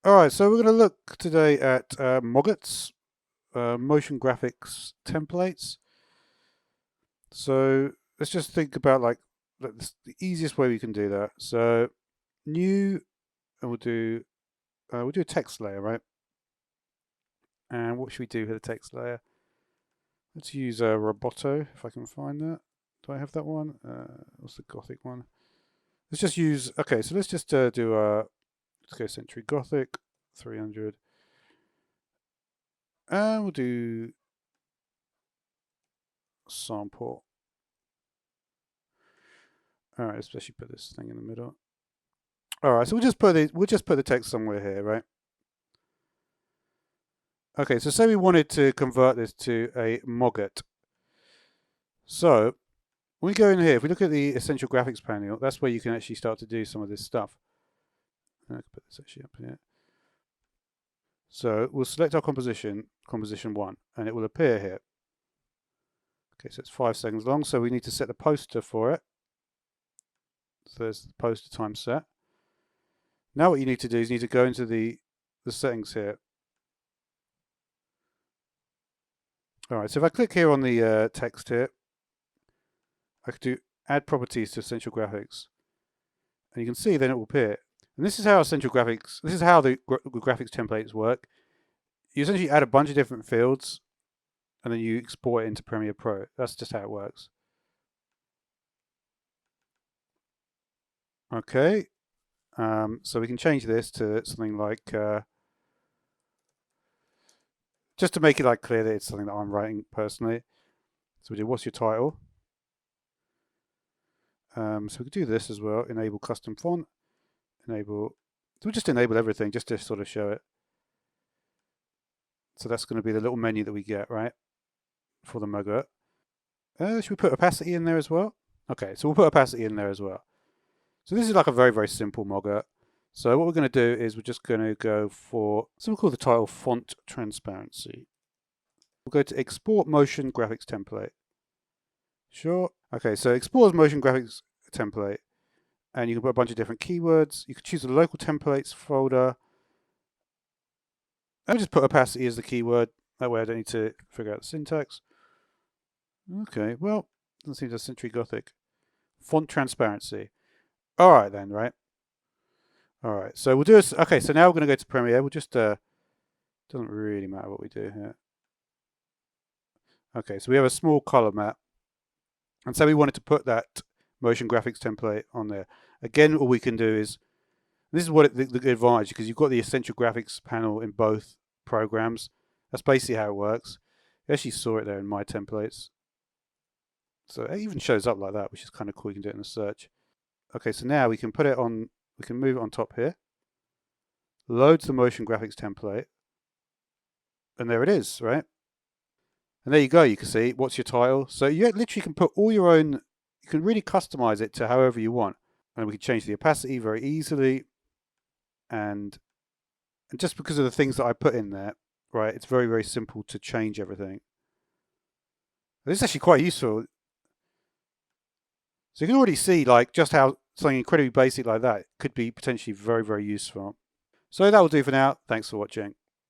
Alright, so we're going to look today at MOGRTS, motion graphics templates. So let's just think about the easiest way we can do that. So new, and we'll do a text layer, right? And what should we do for the text layer? Let's use Roboto if I can find that. Do I have that one? What's the Gothic one? Let's just use. Okay, so let's just do let's go Century Gothic 300. And we'll do sample. All right, let's actually put this thing in the middle. All right, so we'll just put the text somewhere here, right? Okay, so say we wanted to convert this to a MOGRT. So when we go in here, if we look at the Essential Graphics panel, that's where you can actually start to do some of this stuff. I can put this actually up here. So we'll select our composition 1, and it will appear here. Okay, so it's 5 seconds long, so we need to set the poster for it. So there's the poster time set. Now what you need to do is you need to go into the settings here. All right, so if I click here on the text here, I could do add properties to Essential Graphics. And you can see then it will appear. And this is how Essential Graphics, this is how the graphics templates work. You essentially add a bunch of different fields and then you export it into Premiere Pro. That's just how it works. Okay, so we can change this to something like, just to make it clear that it's something that I'm writing personally. So we do, what's your title? So we could do this as well, enable custom font, enable, so we'll just enable everything just to sort of show it. So that's going to be the little menu that we get, right, for the MOGRT. Should we put opacity in there as well? Okay, so we'll put opacity in there as well. So this is like a very, very simple MOGRT. So what we're going to do is we're just going to go for, so we'll call the title Font Transparency. We'll go to Export Motion Graphics Template. Sure. Okay, so export motion graphics template, and you can put a bunch of different keywords. You could choose the local templates folder. I'll just put opacity as the keyword. That way I don't need to figure out the syntax. Okay, well, doesn't seem to Century Gothic. Font transparency. All right then, right? All right, so we'll do this. Okay, so now we're going to go to Premiere. We'll just, doesn't really matter what we do here. Okay, so we have a small color map. And so we wanted to put that motion graphics template on there. Again, all we can do is, this is what the advantage, because you've got the Essential Graphics panel in both programs. That's basically how it works. I actually saw it there in My Templates. So it even shows up like that, which is kind of cool. You can do it in the search. Okay, so now we can put it on, we can move it on top here. Loads the motion graphics template. And there it is, right? And there you go, you can see what's your title. So you literally can put all your own, you can really customize it to however you want. And we can change the opacity very easily. And just because of the things that I put in there, right, it's very, very simple to change everything. This is actually quite useful. So you can already see just how something incredibly basic like that could be potentially very, very useful. So that will do for now. Thanks for watching.